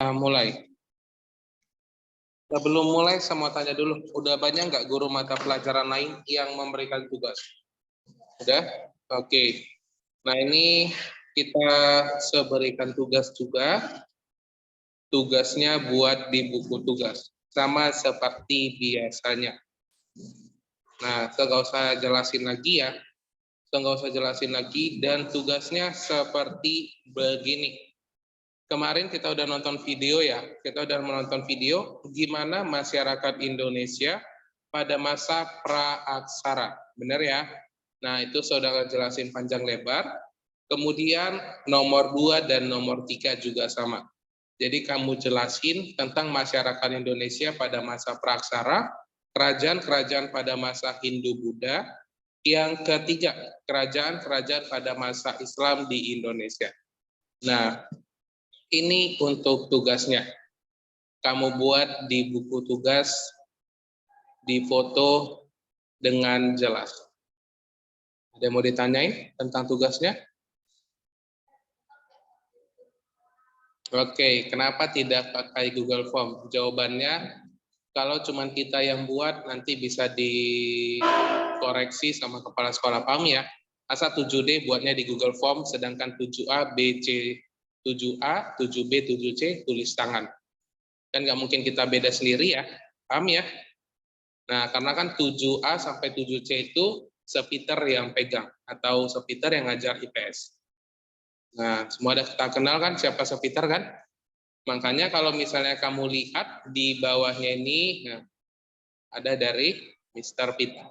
Mulai. Sebelum mulai, saya mau tanya dulu, udah banyak nggak guru mata pelajaran lain yang memberikan tugas? Udah? Oke. Nah, ini kita seberikan tugas juga. Tugasnya buat di buku tugas. Sama seperti biasanya. Nah, saya nggak usah jelasin lagi ya. Saya nggak usah jelasin lagi. Dan tugasnya seperti begini. Kemarin kita udah nonton video ya, kita udah menonton video gimana masyarakat Indonesia pada masa praaksara, benar ya? Nah itu saudara jelasin panjang lebar. Kemudian nomor 2 dan nomor 3 juga sama. Jadi kamu jelasin tentang masyarakat Indonesia pada masa praaksara, kerajaan-kerajaan pada masa Hindu-Buddha, yang ketiga kerajaan-kerajaan pada masa Islam di Indonesia. Nah, ini untuk tugasnya. Kamu buat di buku tugas, di foto dengan jelas. Ada yang mau ditanyain tentang tugasnya? Oke, kenapa tidak pakai Google Form? Jawabannya, kalau cuma kita yang buat, nanti bisa dikoreksi sama kepala sekolah, paham ya? Asal 7D buatnya di Google Form, sedangkan 7A, B, C, 7A, 7B, 7C, tulis tangan. Kan nggak mungkin kita beda sendiri ya, paham ya? Nah, karena kan 7A sampai 7C itu Sepeter yang pegang, atau Sepeter yang ngajar IPS. Nah, semua ada kita kenal kan siapa Sepeter kan? Makanya kalau misalnya kamu lihat di bawahnya ini, nah, ada dari Mr. Peter.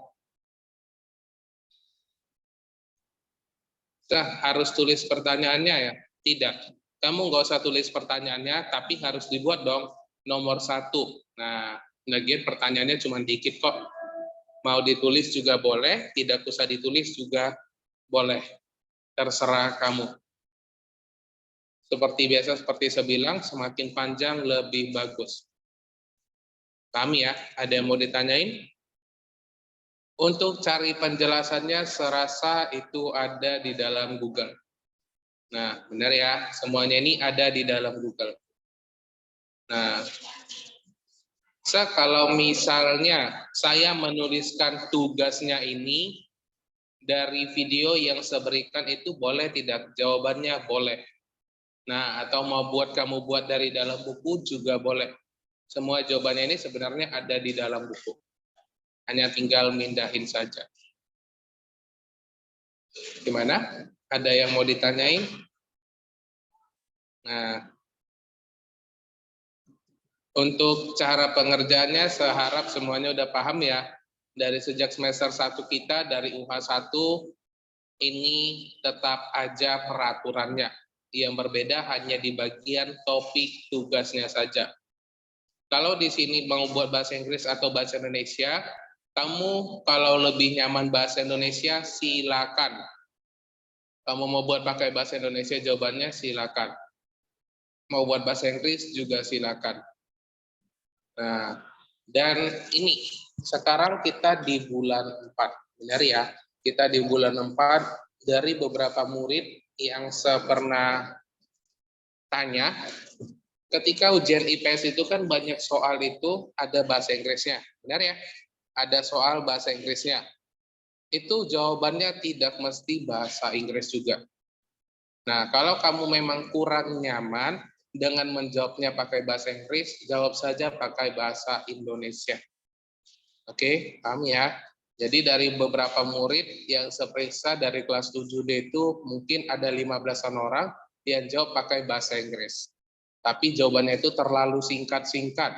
Nah, harus tulis pertanyaannya ya? Tidak. Kamu nggak usah tulis pertanyaannya, tapi harus dibuat dong nomor 1. Nah, lagian pertanyaannya cuma dikit kok. Mau ditulis juga boleh, tidak usah ditulis juga boleh. Terserah kamu. Seperti biasa, seperti saya bilang, semakin panjang lebih bagus. Kami ya, ada yang mau ditanyain? Untuk cari penjelasannya, serasa itu ada di dalam Google. Nah, benar ya, semuanya ini ada di dalam Google. Nah, kalau misalnya saya menuliskan tugasnya ini dari video yang saya berikan itu boleh tidak? Jawabannya boleh. Nah, atau mau kamu buat dari dalam buku juga boleh. Semua jawabannya ini sebenarnya ada di dalam buku. Hanya tinggal mindahin saja. Gimana? Ada yang mau ditanyain? Nah, untuk cara pengerjaannya saya harap semuanya udah paham ya. Dari sejak semester 1 kita, dari UH1, ini tetap aja peraturannya. Yang berbeda hanya di bagian topik tugasnya saja. Kalau di sini mau buat bahasa Inggris atau bahasa Indonesia, kamu kalau lebih nyaman bahasa Indonesia, silakan. Kamu mau buat pakai bahasa Indonesia, jawabannya silakan. Mau buat bahasa Inggris juga silakan. Nah, dan ini sekarang kita di bulan 4, benar ya? Kita di bulan 4, dari beberapa murid yang saya pernah tanya, ketika ujian IPS itu kan banyak soal itu ada bahasa Inggrisnya, benar ya? Ada soal bahasa Inggrisnya. Itu jawabannya tidak mesti bahasa Inggris juga. Nah, kalau kamu memang kurang nyaman dengan menjawabnya pakai bahasa Inggris, jawab saja pakai bahasa Indonesia. Oke, paham ya? Jadi dari beberapa murid yang saya periksa dari kelas 7D itu mungkin ada 15-an orang yang jawab pakai bahasa Inggris. Tapi jawabannya itu terlalu singkat-singkat.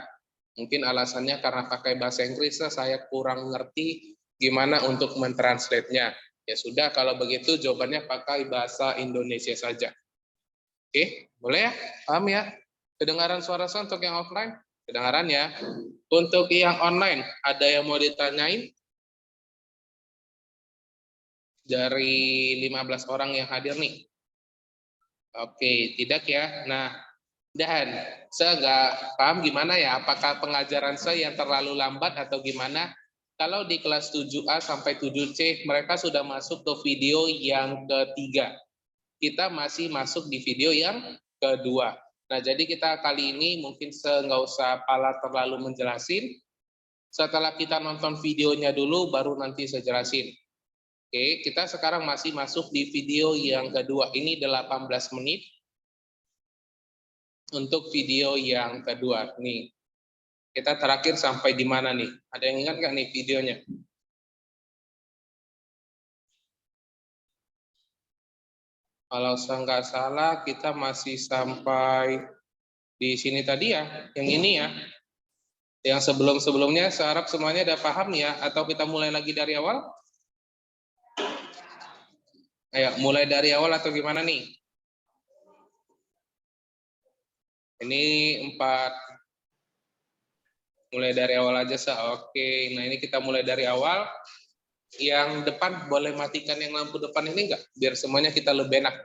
Mungkin alasannya karena pakai bahasa Inggris saya kurang ngerti gimana untuk mentranslate-nya. Ya sudah, kalau begitu jawabannya pakai bahasa Indonesia saja. Oke, boleh ya? Paham ya? Kedengaran suara saya untuk yang offline? Kedengaran ya? Untuk yang online, ada yang mau ditanyain? Dari 15 orang yang hadir nih. Oke, tidak ya. Nah, dan saya nggak paham gimana ya, apakah pengajaran saya yang terlalu lambat atau gimana? Kalau di kelas 7A sampai 7C, mereka sudah masuk ke video yang ketiga. Kita masih masuk di video yang kedua. Nah, jadi kita kali ini mungkin nggak usah pala terlalu menjelasin. Setelah kita nonton videonya dulu, baru nanti saya jelasin. Oke, kita sekarang masih masuk di video yang kedua. Ini 18 menit. Untuk video yang kedua. Nih, kita terakhir sampai di mana nih? Ada yang ingat nggak nih videonya? Kalau saya nggak salah, kita masih sampai di sini tadi ya, yang ini ya. Yang sebelum-sebelumnya, saya harap semuanya udah paham ya, atau kita mulai lagi dari awal? Ayo, mulai dari awal atau gimana nih? Ini 4. Mulai dari awal aja, Oke, nah ini kita mulai dari awal. Yang depan boleh matikan yang lampu depan ini enggak? Biar semuanya kita lebih enak.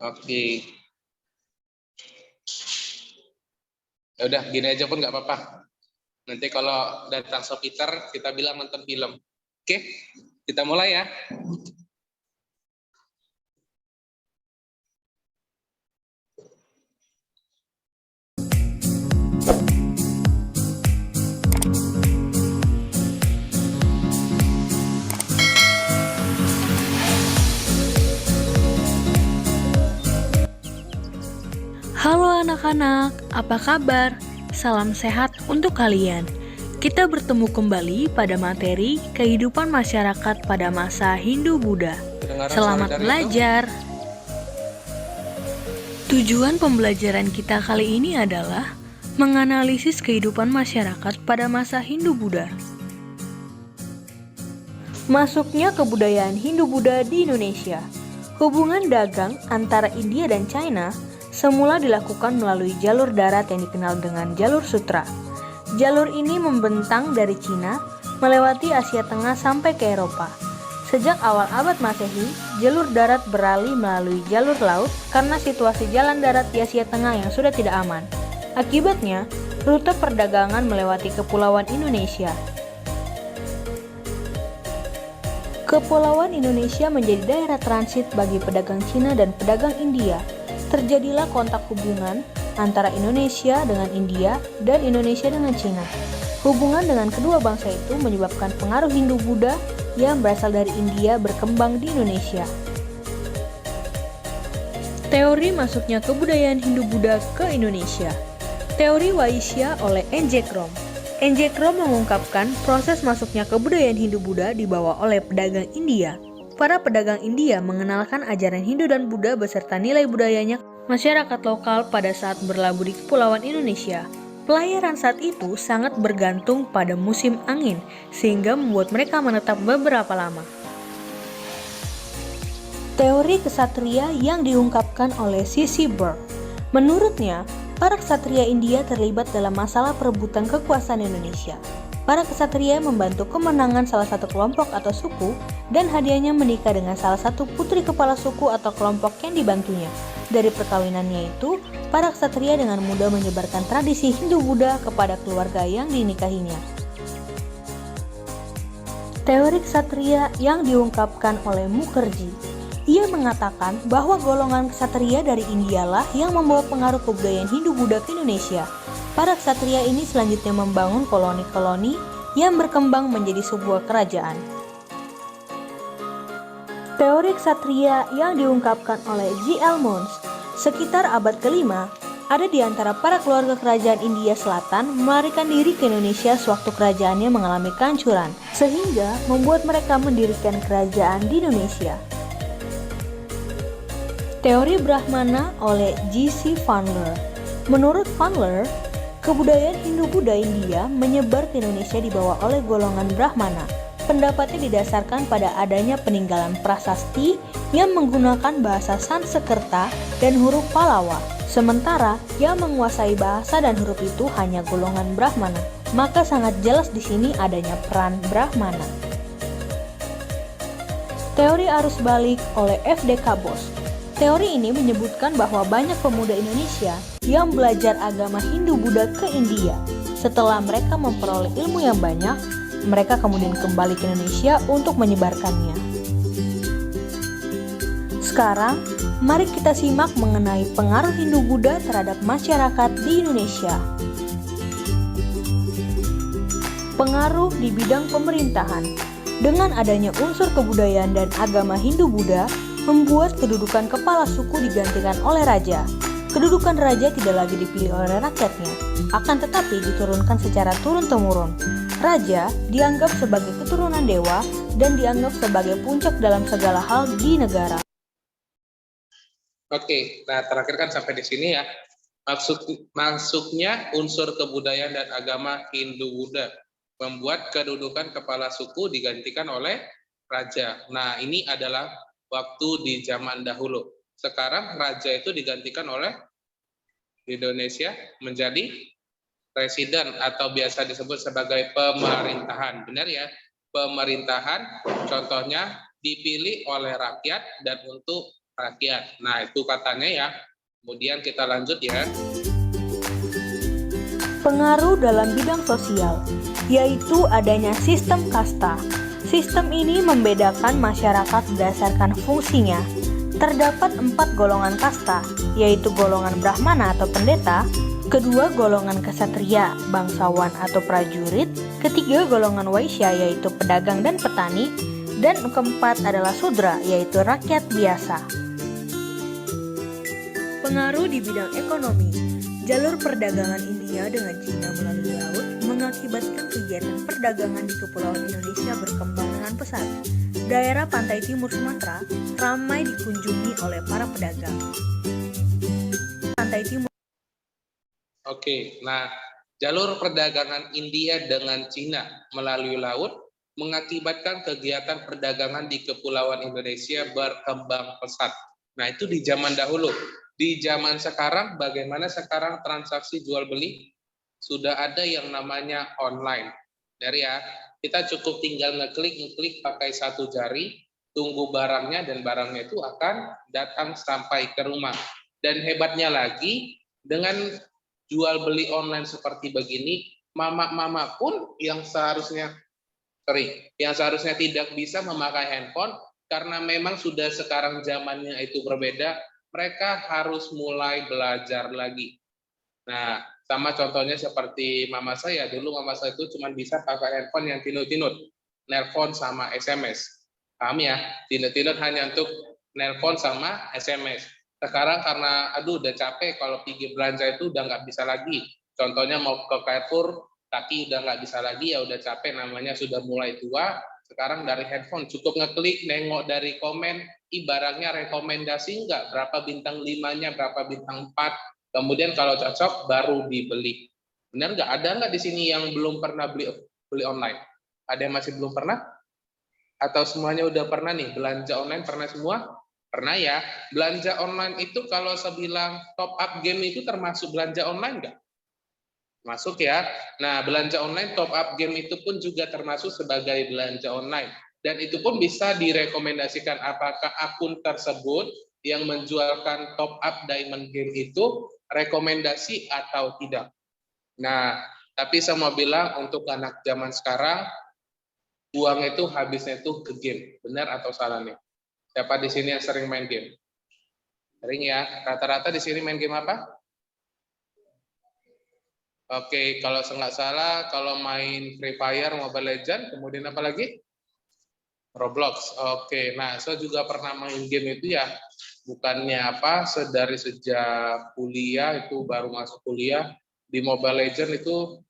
Oke. Ya udah, gini aja pun nggak apa-apa. Nanti kalau datang Peter, kita bilang nonton film. Oke, kita mulai ya. Halo anak-anak, apa kabar? Salam sehat untuk kalian. Kita bertemu kembali pada materi kehidupan masyarakat pada masa Hindu-Buddha. Selamat belajar. Tujuan pembelajaran kita kali ini adalah menganalisis kehidupan masyarakat pada masa Hindu-Buddha. Masuknya kebudayaan Hindu-Buddha di Indonesia. Hubungan dagang antara India dan China semula dilakukan melalui jalur darat yang dikenal dengan jalur sutra. Jalur ini membentang dari Cina, melewati Asia Tengah sampai ke Eropa. Sejak awal abad Masehi, jalur darat beralih melalui jalur laut karena situasi jalan darat di Asia Tengah yang sudah tidak aman. Akibatnya, rute perdagangan melewati kepulauan Indonesia. Kepulauan Indonesia menjadi daerah transit bagi pedagang Cina dan pedagang India. Terjadilah kontak hubungan antara Indonesia dengan India dan Indonesia dengan Cina. Hubungan dengan kedua bangsa itu menyebabkan pengaruh Hindu-Buddha yang berasal dari India berkembang di Indonesia. Teori masuknya kebudayaan Hindu-Buddha ke Indonesia. Teori Vaishya oleh N.J. Krom. N.J. Krom mengungkapkan proses masuknya kebudayaan Hindu-Buddha dibawa oleh pedagang India. Para pedagang India mengenalkan ajaran Hindu dan Buddha beserta nilai budayanya masyarakat lokal pada saat berlabuh di kepulauan Indonesia. Pelayaran saat itu sangat bergantung pada musim angin, sehingga membuat mereka menetap beberapa lama. Teori kesatria yang diungkapkan oleh C.C. Burke. Menurutnya, para ksatria India terlibat dalam masalah perebutan kekuasaan Indonesia. Para ksatria membantu kemenangan salah satu kelompok atau suku dan hadiahnya menikah dengan salah satu putri kepala suku atau kelompok yang dibantunya. Dari perkawinannya itu, para ksatria dengan mudah menyebarkan tradisi Hindu-Buddha kepada keluarga yang dinikahinya. Teori ksatria yang diungkapkan oleh Mukherjee. Ia mengatakan bahwa golongan ksatria dari India lah yang membawa pengaruh kebudayaan Hindu-Buddha ke Indonesia. Para ksatria ini selanjutnya membangun koloni-koloni yang berkembang menjadi sebuah kerajaan. Teori ksatria yang diungkapkan oleh G.L. Muns. Sekitar abad ke-5, ada di antara para keluarga kerajaan India Selatan melarikan diri ke Indonesia sewaktu kerajaannya mengalami kehancuran, sehingga membuat mereka mendirikan kerajaan di Indonesia. Teori Brahmana oleh G.C. Fundler. Menurut Fundler, kebudayaan Hindu-Buddha India menyebar ke Indonesia dibawa oleh golongan Brahmana. Pendapatnya didasarkan pada adanya peninggalan prasasti yang menggunakan bahasa Sanskerta dan huruf Pallawa. Sementara yang menguasai bahasa dan huruf itu hanya golongan Brahmana. Maka sangat jelas di sini adanya peran Brahmana. Teori arus balik oleh F.D.K. Bos. Teori ini menyebutkan bahwa banyak pemuda Indonesia yang belajar agama Hindu-Buddha ke India. Setelah mereka memperoleh ilmu yang banyak, mereka kemudian kembali ke Indonesia untuk menyebarkannya. Sekarang, mari kita simak mengenai pengaruh Hindu-Buddha terhadap masyarakat di Indonesia. Pengaruh di bidang pemerintahan. Dengan adanya unsur kebudayaan dan agama Hindu-Buddha, membuat kedudukan kepala suku digantikan oleh raja. Kedudukan raja tidak lagi dipilih oleh rakyatnya, akan tetapi diturunkan secara turun-temurun. Raja dianggap sebagai keturunan dewa dan dianggap sebagai puncak dalam segala hal di negara. Oke, nah terakhir kan sampai di sini ya. Maksudnya unsur kebudayaan dan agama Hindu-Buddha membuat kedudukan kepala suku digantikan oleh raja. Nah, ini adalah waktu di zaman dahulu. Sekarang raja itu digantikan oleh di Indonesia menjadi presiden atau biasa disebut sebagai pemerintahan. Benar ya? Pemerintahan contohnya dipilih oleh rakyat dan untuk rakyat. Nah, itu katanya ya. Kemudian kita lanjut ya. Pengaruh dalam bidang sosial, yaitu adanya sistem kasta. Sistem ini membedakan masyarakat berdasarkan fungsinya. Terdapat 4 golongan kasta, yaitu golongan Brahmana atau pendeta, kedua golongan kesatria, bangsawan atau prajurit, ketiga golongan Waisya yaitu pedagang dan petani, dan keempat adalah Sudra yaitu rakyat biasa. Pengaruh di bidang ekonomi. Jalur perdagangan India dengan Cina melalui laut mengakibatkan kegiatan perdagangan di Kepulauan Indonesia berkembang dengan pesat. Daerah pantai timur Sumatera ramai dikunjungi oleh para pedagang. Pantai timur. Oke, nah jalur perdagangan India dengan Cina melalui laut mengakibatkan kegiatan perdagangan di Kepulauan Indonesia berkembang pesat. Nah, itu di zaman dahulu. Di zaman sekarang, bagaimana sekarang transaksi jual beli? Sudah ada yang namanya online. Dari ya, kita cukup tinggal ngeklik pakai satu jari, tunggu barangnya dan barangnya itu akan datang sampai ke rumah. Dan hebatnya lagi, dengan jual beli online seperti begini, mama-mama pun yang seharusnya tidak bisa memakai handphone karena memang sudah sekarang zamannya itu berbeda, mereka harus mulai belajar lagi. Nah, sama contohnya seperti mama saya. Dulu mama saya itu cuma bisa pakai handphone yang tinut-tinut, nelpon sama SMS. Paham ya? Tinut-tinut hanya untuk nelpon sama SMS. Sekarang karena udah capek, kalau pergi belanja itu udah nggak bisa lagi. Contohnya mau ke Carrefour, kaki udah nggak bisa lagi, ya udah capek, namanya sudah mulai tua. Sekarang dari handphone cukup ngeklik, nengok dari komen, barangnya rekomendasi nggak, berapa bintang 5-nya, berapa bintang 4, kemudian kalau cocok baru dibeli. Benar nggak? Ada nggak di sini yang belum pernah beli online? Ada yang masih belum pernah? Atau semuanya udah pernah nih, belanja online pernah semua? Pernah ya. Belanja online itu kalau saya bilang top up game itu termasuk belanja online nggak? Masuk ya. Nah, belanja online top up game itu pun juga termasuk sebagai belanja online. Dan itu pun bisa direkomendasikan apakah akun tersebut yang menjualkan top up diamond game itu rekomendasi atau tidak. Nah, tapi saya mau bilang untuk anak zaman sekarang, uang itu habisnya itu ke game. Benar atau salah nih? Siapa di sini yang sering main game? Sering ya. Rata-rata di sini main game apa? Oke, kalau nggak salah, kalau main Free Fire, Mobile Legends, kemudian apa lagi? Roblox. Oke, nah saya juga pernah main game itu ya, bukannya apa, dari sejak kuliah itu baru masuk kuliah di Mobile Legends itu,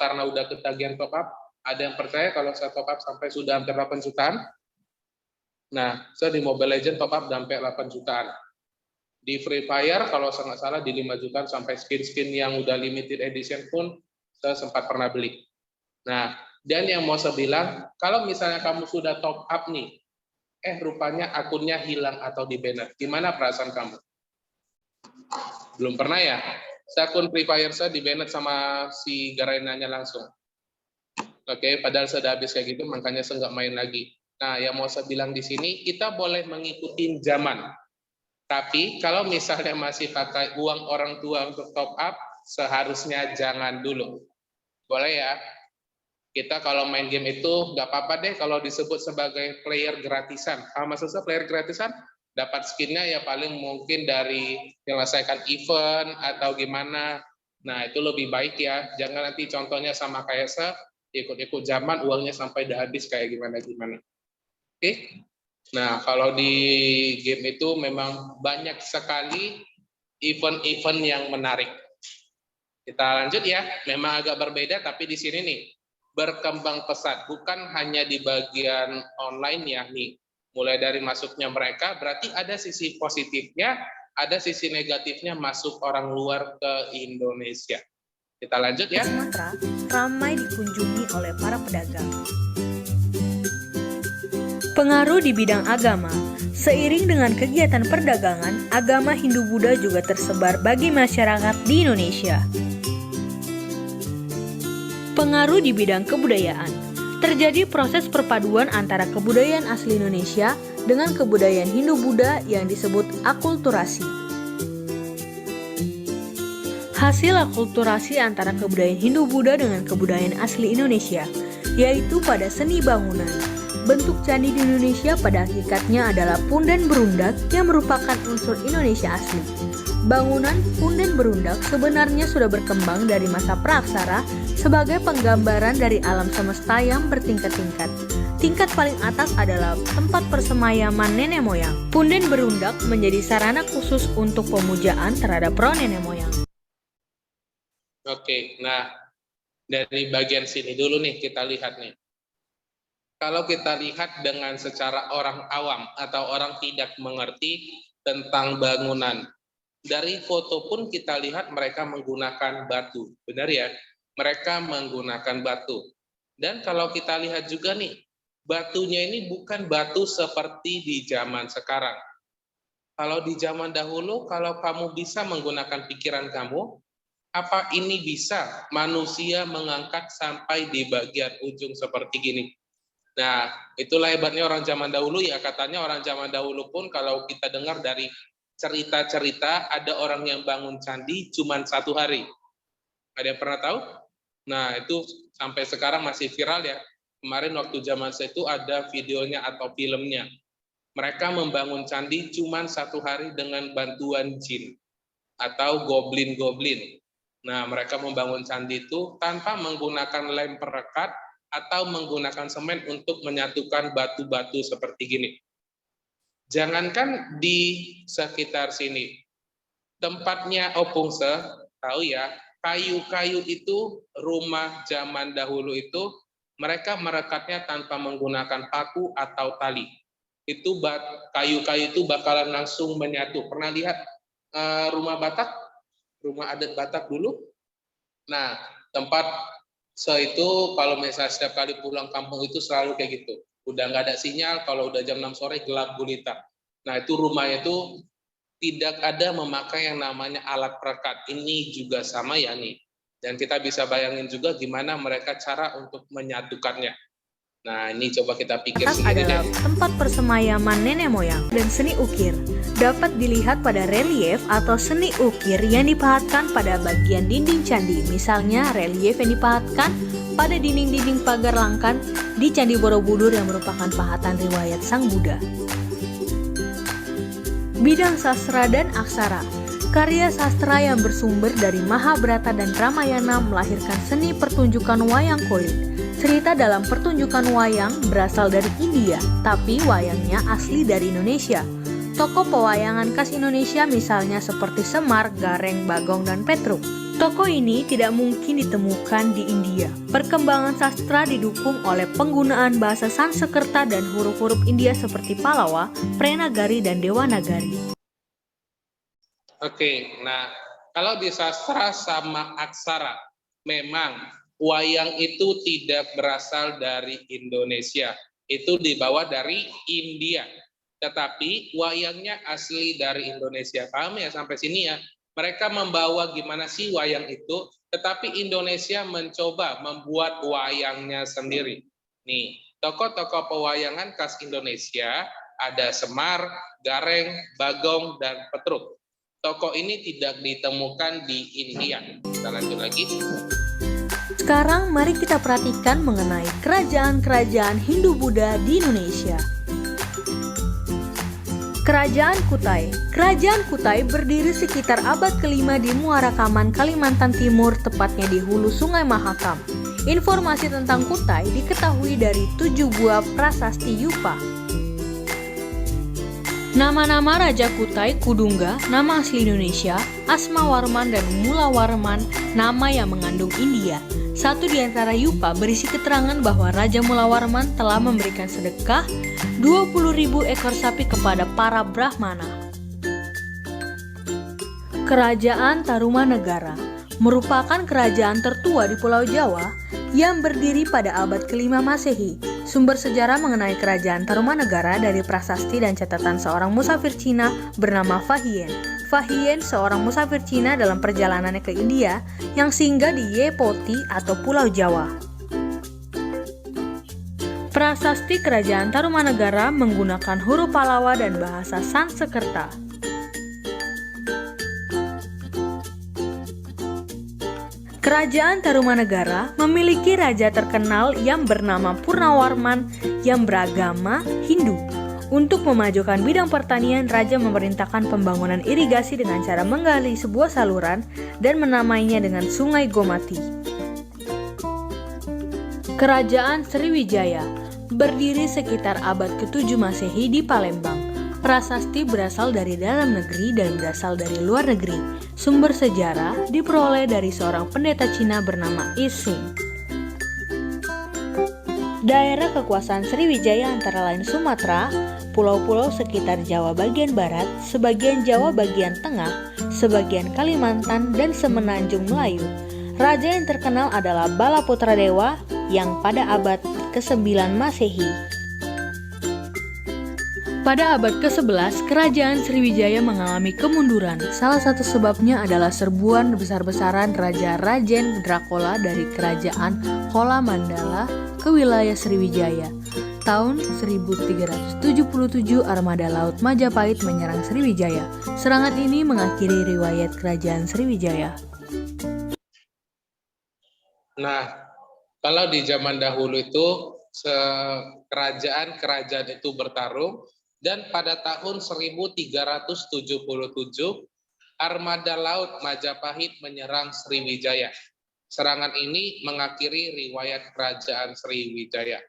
karena udah ketagihan top up, ada yang percaya kalau saya top up sampai sudah hampir 8 jutaan? Nah, saya di Mobile Legends top up sampai 8 jutaan. Di Free Fire kalau saya nggak salah di 5 jutaan sampai skin-skin yang udah limited edition pun saya sempat pernah beli. Nah, dan yang mau saya bilang, kalau misalnya kamu sudah top up nih, rupanya akunnya hilang atau di-banned. Gimana perasaan kamu? Belum pernah ya? Akun Free Fire saya di-banned sama si Garenanya langsung. Oke, padahal sudah habis kayak gitu, makanya saya nggak main lagi. Nah, yang mau saya bilang di sini, kita boleh mengikuti zaman. Tapi kalau misalnya masih pakai uang orang tua untuk top up, seharusnya jangan dulu. Boleh ya? Kita kalau main game itu nggak apa-apa deh kalau disebut sebagai player gratisan. Maksud saya player gratisan? Dapat skinnya ya paling mungkin dari menyelesaikan event atau gimana. Nah, itu lebih baik ya. Jangan nanti contohnya sama kayak ikut-ikut zaman, uangnya sampai udah habis kayak gimana-gimana. Oke. Nah, kalau di game itu memang banyak sekali event-event yang menarik. Kita lanjut ya. Memang agak berbeda, tapi di sini nih berkembang pesat. Bukan hanya di bagian online ya nih. Mulai dari masuknya mereka, berarti ada sisi positifnya, ada sisi negatifnya masuk orang luar ke Indonesia. Kita lanjut ya. Sumatera ramai dikunjungi oleh para pedagang. Pengaruh di bidang agama. Seiring dengan kegiatan perdagangan, agama Hindu-Buddha juga tersebar bagi masyarakat di Indonesia. Pengaruh di bidang kebudayaan. Terjadi proses perpaduan antara kebudayaan asli Indonesia dengan kebudayaan Hindu-Buddha yang disebut akulturasi. Hasil akulturasi antara kebudayaan Hindu-Buddha dengan kebudayaan asli Indonesia, yaitu pada seni bangunan. Bentuk candi di Indonesia pada hakikatnya adalah punden berundak yang merupakan unsur Indonesia asli. Bangunan punden berundak sebenarnya sudah berkembang dari masa praaksara sebagai penggambaran dari alam semesta yang bertingkat-tingkat. Tingkat paling atas adalah tempat persemayaman nenek moyang. Punden berundak menjadi sarana khusus untuk pemujaan terhadap roh nenek moyang. Oke, nah dari bagian sini dulu nih kita lihat nih. Kalau kita lihat dengan secara orang awam atau orang tidak mengerti tentang bangunan, dari foto pun kita lihat mereka menggunakan batu, benar ya? Mereka menggunakan batu. Dan kalau kita lihat juga nih, batunya ini bukan batu seperti di zaman sekarang. Kalau di zaman dahulu, kalau kamu bisa menggunakan pikiran kamu, apa ini bisa manusia mengangkat sampai di bagian ujung seperti gini? Nah, itulah hebatnya orang zaman dahulu ya. Katanya orang zaman dahulu pun kalau kita dengar dari cerita-cerita, ada orang yang bangun candi cuma 1 hari. Ada yang pernah tahu? Nah, itu sampai sekarang masih viral ya. Kemarin waktu zaman saya itu ada videonya atau filmnya. Mereka membangun candi cuma 1 hari dengan bantuan jin atau goblin-goblin. Nah, mereka membangun candi itu tanpa menggunakan lem perekat atau menggunakan semen untuk menyatukan batu-batu seperti gini. Jangankan di sekitar sini, tempatnya Opung Se, tahu ya, kayu-kayu itu rumah zaman dahulu itu mereka merekatnya tanpa menggunakan paku atau tali. Itu kayu-kayu itu bakalan langsung menyatu. Pernah lihat rumah Batak, rumah adat Batak dulu? Nah, tempat itu kalau misalnya setiap kali pulang kampung itu selalu kayak gitu. Udah nggak ada sinyal, kalau udah jam 6 sore gelap gulita. Nah, itu rumahnya itu tidak ada memakai yang namanya alat perekat. Ini juga sama ya nih. Dan kita bisa bayangin juga gimana mereka cara untuk menyatukannya. Nah, ini coba kita pikir sendiri adalah deh. Tempat persemayaman nenek moyang dan seni ukir. Dapat dilihat pada relief atau seni ukir yang dipahatkan pada bagian dinding candi. Misalnya relief yang dipahatkan pada dinding-dinding pagar langkan di Candi Borobudur yang merupakan pahatan riwayat Sang Buddha. Bidang sastra dan aksara. Karya sastra yang bersumber dari Mahabharata dan Ramayana melahirkan seni pertunjukan wayang kulit. Cerita dalam pertunjukan wayang berasal dari India, tapi wayangnya asli dari Indonesia. Tokoh pewayangan khas Indonesia misalnya seperti Semar, Gareng, Bagong, dan Petruk. Tokoh ini tidak mungkin ditemukan di India. Perkembangan sastra didukung oleh penggunaan bahasa Sanskerta dan huruf-huruf India seperti Pallava, Pranagari, dan Dewanagari. Oke, nah kalau di sastra sama aksara, memang wayang itu tidak berasal dari Indonesia. Itu dibawa dari India. Tetapi wayangnya asli dari Indonesia. Paham ya sampai sini ya? Mereka membawa gimana sih wayang itu, tetapi Indonesia mencoba membuat wayangnya sendiri. Nih, tokoh-tokoh pewayangan khas Indonesia ada Semar, Gareng, Bagong, dan Petruk. Tokoh ini tidak ditemukan di India. Kita lanjut lagi. Sekarang mari kita perhatikan mengenai kerajaan-kerajaan Hindu-Buddha di Indonesia. Kerajaan Kutai. Kerajaan Kutai berdiri sekitar abad ke-5 di Muara Kaman, Kalimantan Timur, tepatnya di hulu Sungai Mahakam. Informasi tentang Kutai diketahui dari 7 buah prasasti Yupa. Nama-nama Raja Kutai, Kudungga, nama asli Indonesia, Asmawarman dan Mulawarman, nama yang mengandung India. Satu di antara Yupa berisi keterangan bahwa Raja Mulawarman telah memberikan sedekah 20.000 ekor sapi kepada para Brahmana. Kerajaan Tarumanegara merupakan kerajaan tertua di Pulau Jawa yang berdiri pada abad ke-5 Masehi. Sumber sejarah mengenai kerajaan Tarumanegara dari prasasti dan catatan seorang musafir Cina bernama Fa Hien. Fa Hien seorang musafir Cina dalam perjalanannya ke India yang singgah di Yepoti atau Pulau Jawa. Prasasti kerajaan Tarumanegara menggunakan huruf Pallawa dan bahasa Sanskerta. Kerajaan Tarumanegara memiliki raja terkenal yang bernama Purnawarman yang beragama Hindu. Untuk memajukan bidang pertanian, raja memerintahkan pembangunan irigasi dengan cara menggali sebuah saluran dan menamainya dengan Sungai Gomati. Kerajaan Sriwijaya berdiri sekitar abad ke-7 Masehi di Palembang. Prasasti berasal dari dalam negeri dan berasal dari luar negeri. Sumber sejarah diperoleh dari seorang pendeta Cina bernama Ising. Daerah kekuasaan Sriwijaya antara lain Sumatera, pulau-pulau sekitar Jawa bagian barat, sebagian Jawa bagian tengah, sebagian Kalimantan, dan semenanjung Melayu. Raja yang terkenal adalah Balaputradewa yang pada abad ke-9 Masehi. Pada abad ke-11, kerajaan Sriwijaya mengalami kemunduran. Salah satu sebabnya adalah serbuan besar-besaran Raja Rajen Drakola dari kerajaan Kola Mandala ke wilayah Sriwijaya. Tahun 1377 armada laut Majapahit menyerang Sriwijaya. Serangan ini mengakhiri riwayat kerajaan Sriwijaya. Nah, kalau di zaman dahulu itu kerajaan-kerajaan itu bertarung, dan pada tahun 1377 armada laut Majapahit menyerang Sriwijaya. Serangan ini mengakhiri riwayat kerajaan Sriwijaya.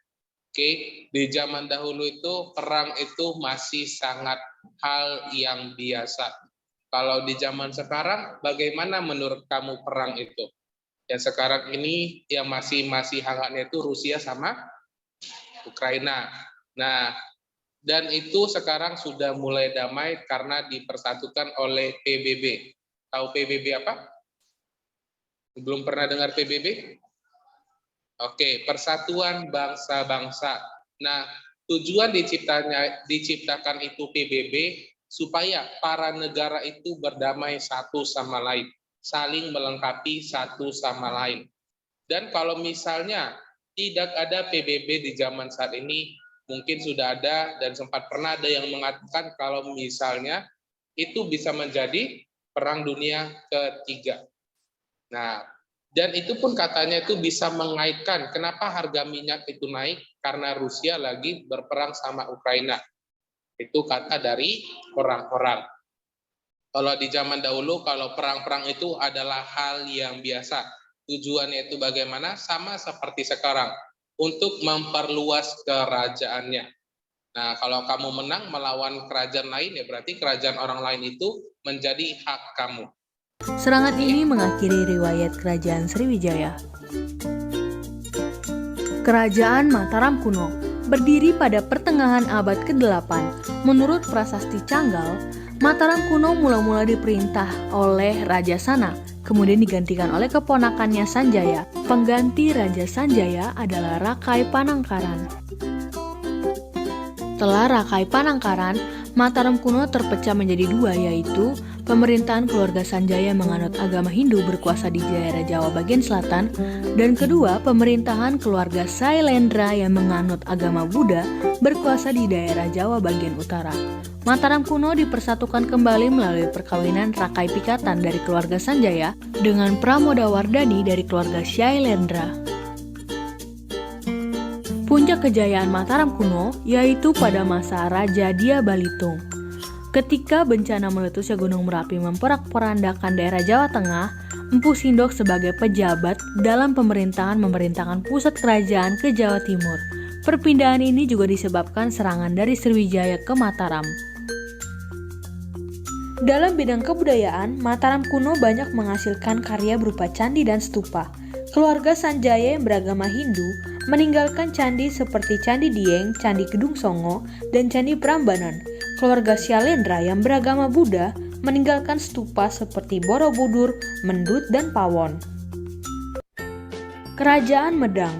Oke, di zaman dahulu itu perang itu masih sangat hal yang biasa. Kalau di zaman sekarang, bagaimana menurut kamu perang itu? Ya sekarang ini yang masih hangatnya itu Rusia sama Ukraina. Nah, dan itu sekarang sudah mulai damai karena dipersatukan oleh PBB. Tahu PBB apa? Belum pernah dengar PBB? Oke, Persatuan Bangsa-Bangsa. Nah, tujuan diciptakan itu PBB supaya para negara itu berdamai satu sama lain, saling melengkapi satu sama lain. Dan kalau misalnya tidak ada PBB di zaman saat ini, mungkin sudah ada dan sempat pernah ada yang mengatakan kalau misalnya itu bisa menjadi Perang Dunia Ketiga. Nah, dan itu pun katanya itu bisa mengaitkan kenapa harga minyak itu naik karena Rusia lagi berperang sama Ukraina. Itu kata dari orang-orang. Kalau di zaman dahulu, kalau perang-perang itu adalah hal yang biasa. Tujuannya itu bagaimana? Sama seperti sekarang. Untuk memperluas kerajaannya. Nah, kalau kamu menang melawan kerajaan lain, ya berarti kerajaan orang lain itu menjadi hak kamu. Serangan ini mengakhiri riwayat kerajaan Sriwijaya. Kerajaan Mataram kuno berdiri pada pertengahan abad ke-8. Menurut prasasti Canggal, Mataram kuno mula-mula diperintah oleh Raja Sana, kemudian digantikan oleh keponakannya Sanjaya. Pengganti Raja Sanjaya adalah Rakai Panangkaran. Setelah Rakai Panangkaran, Mataram kuno terpecah menjadi dua, yaitu pemerintahan keluarga Sanjaya menganut agama Hindu berkuasa di daerah Jawa bagian selatan, dan kedua, pemerintahan keluarga Sailendra yang menganut agama Buddha berkuasa di daerah Jawa bagian utara. Mataram kuno dipersatukan kembali melalui perkawinan Rakai Pikatan dari keluarga Sanjaya dengan Pramodawardhani dari keluarga Shailendra. Puncak kejayaan Mataram kuno yaitu pada masa Raja Dia Balitung. Ketika bencana meletusnya Gunung Merapi memporak-porandakan daerah Jawa Tengah, Empu Sindok sebagai pejabat dalam memerintahkan pusat kerajaan ke Jawa Timur. Perpindahan ini juga disebabkan serangan dari Sriwijaya ke Mataram. Dalam bidang kebudayaan, Mataram kuno banyak menghasilkan karya berupa candi dan stupa. Keluarga Sanjaya yang beragama Hindu meninggalkan candi seperti Candi Dieng, Candi Gedung Songo, dan Candi Prambanan. Keluarga Syalendra yang beragama Buddha meninggalkan stupa seperti Borobudur, Mendut, dan Pawon. Kerajaan Medang.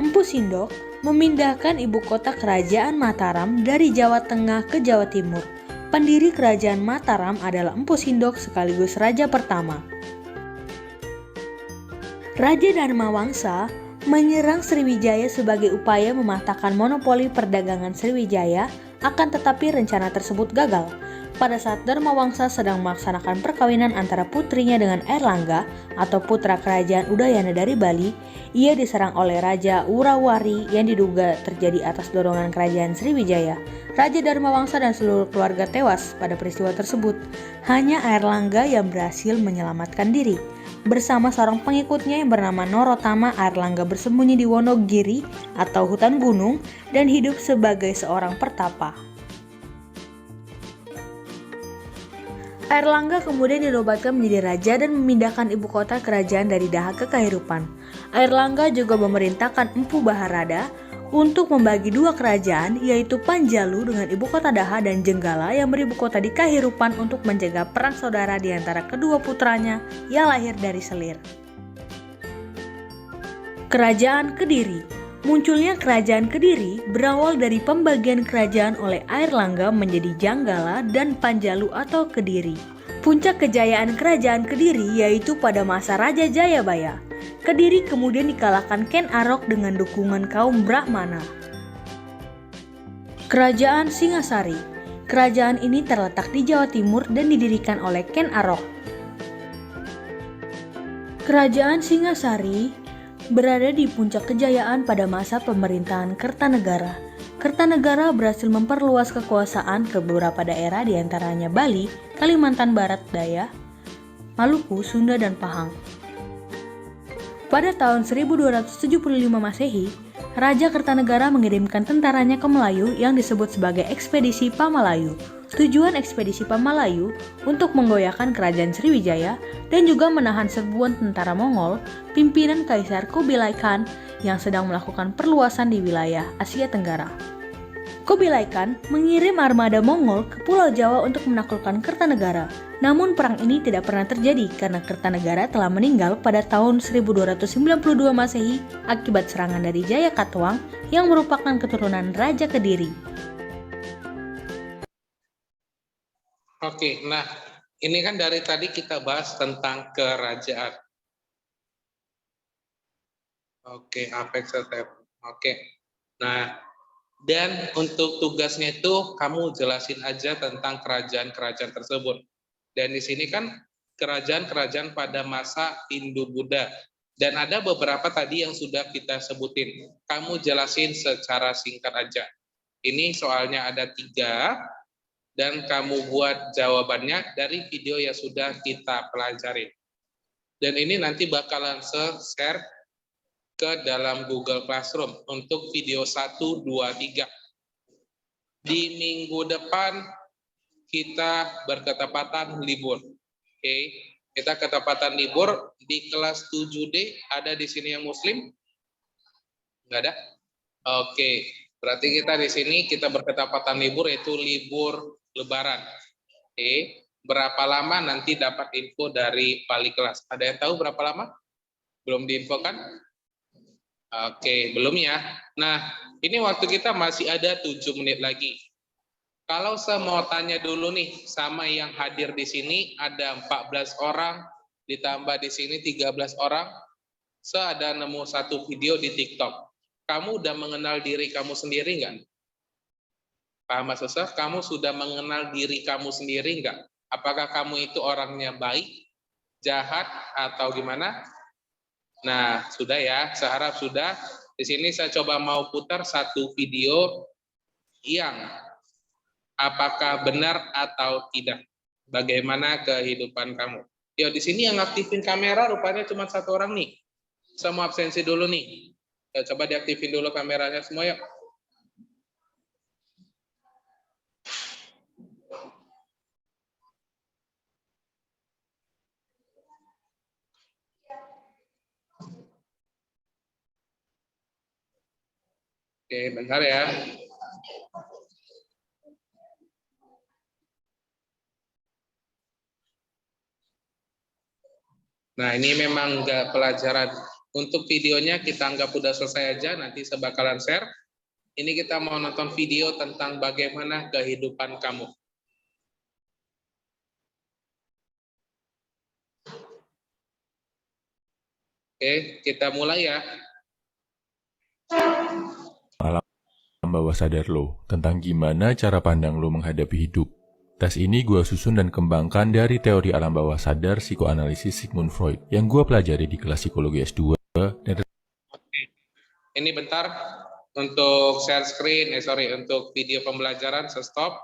Empu Sindok memindahkan ibu kota kerajaan Mataram dari Jawa Tengah ke Jawa Timur. Pendiri kerajaan Mataram adalah Empu Sindok sekaligus raja pertama. Raja Dharmawangsa menyerang Sriwijaya sebagai upaya mematahkan monopoli perdagangan Sriwijaya, akan tetapi rencana tersebut gagal. Pada saat Dharmawangsa sedang melaksanakan perkawinan antara putrinya dengan Airlangga atau putra kerajaan Udayana dari Bali, ia diserang oleh Raja Urawari yang diduga terjadi atas dorongan kerajaan Sriwijaya. Raja Dharmawangsa dan seluruh keluarga tewas pada peristiwa tersebut. Hanya Airlangga yang berhasil menyelamatkan diri. Bersama seorang pengikutnya yang bernama Norotama, Airlangga bersembunyi di Wonogiri atau hutan gunung dan hidup sebagai seorang pertapa. Airlangga kemudian dinobatkan menjadi raja dan memindahkan ibu kota kerajaan dari Daha ke Kahirupan. Airlangga juga memerintahkan Empu Baharada untuk membagi dua kerajaan, yaitu Panjalu dengan ibu kota Daha dan Jenggala yang beribu kota di Kahirupan untuk menjaga perang saudara di antara kedua putranya yang lahir dari selir. Kerajaan Kediri. Munculnya kerajaan Kediri berawal dari pembagian kerajaan oleh Airlangga menjadi Janggala dan Panjalu atau Kediri. Puncak kejayaan kerajaan Kediri yaitu pada masa Raja Jayabaya. Kediri kemudian dikalahkan Ken Arok dengan dukungan kaum Brahmana. Kerajaan Singasari. Kerajaan ini terletak di Jawa Timur dan didirikan oleh Ken Arok. Kerajaan Singasari berada di puncak kejayaan pada masa pemerintahan Kertanegara. Kertanegara berhasil memperluas kekuasaan ke beberapa daerah di antaranya Bali, Kalimantan Barat Daya, Maluku, Sunda, dan Pahang. Pada tahun 1275 Masehi, Raja Kertanegara mengirimkan tentaranya ke Melayu yang disebut sebagai Ekspedisi Pamalayu. Tujuan ekspedisi Pamalayu untuk menggoyahkan kerajaan Sriwijaya dan juga menahan serbuan tentara Mongol, pimpinan Kaisar Kubilai Khan yang sedang melakukan perluasan di wilayah Asia Tenggara. Kubilai Khan mengirim armada Mongol ke Pulau Jawa untuk menaklukkan Kertanegara. Namun perang ini tidak pernah terjadi karena Kertanegara telah meninggal pada tahun 1292 Masehi akibat serangan dari Jaya Katuang yang merupakan keturunan Raja Kediri. Oke, nah ini kan dari tadi kita bahas tentang kerajaan. Oke, Apex Step. Oke, nah dan untuk tugasnya itu kamu jelasin aja tentang kerajaan-kerajaan tersebut. Dan di sini kan kerajaan-kerajaan pada masa Hindu-Buddha. Dan ada beberapa tadi yang sudah kita sebutin. Kamu jelasin secara singkat aja. Ini soalnya ada 3. Dan kamu buat jawabannya dari video yang sudah kita pelajari. Dan ini nanti bakalan share ke dalam Google Classroom untuk video 1, 2, 3. Di minggu depan kita berketepatan libur. Oke, kita ketepatan libur di kelas 7D. Ada di sini yang Muslim? Enggak ada? Oke, berarti kita di sini kita berketepatan libur yaitu libur Lebaran. Oke, berapa lama nanti dapat info dari wali kelas? Ada yang tahu berapa lama? Belum diinfokan? Oke, belum ya. Nah, ini waktu kita masih ada 7 menit lagi. Kalau saya mau tanya dulu nih sama yang hadir di sini, ada 14 orang, ditambah di sini 13 orang. Saya ada nemu satu video di TikTok. Kamu udah mengenal diri kamu sendiri nggak? Pak Mas Yosef, kamu sudah mengenal diri kamu sendiri nggak? Apakah kamu itu orangnya baik, jahat, atau gimana? Nah, sudah ya, saya harap sudah. Di sini saya coba mau putar satu video yang Apakah benar atau tidak? Bagaimana kehidupan kamu? Yo, di sini yang aktifin kamera rupanya cuma satu orang nih. Semua absensi dulu nih. Ya, coba diaktifin dulu kameranya semua yuk. Oke, bentar ya. Nah, ini memang nggak pelajaran. Untuk videonya kita anggap udah selesai aja, nanti saya bakalan share. Ini kita mau nonton video tentang bagaimana kehidupan kamu. Oke, kita mulai ya. Alam bawah sadar lo, tentang gimana cara pandang lo menghadapi hidup. Tes ini gue susun dan kembangkan dari teori alam bawah sadar psikoanalisis Sigmund Freud yang gue pelajari di kelas psikologi S2 dan Ini bentar untuk share screen, untuk video pembelajaran, saya stop.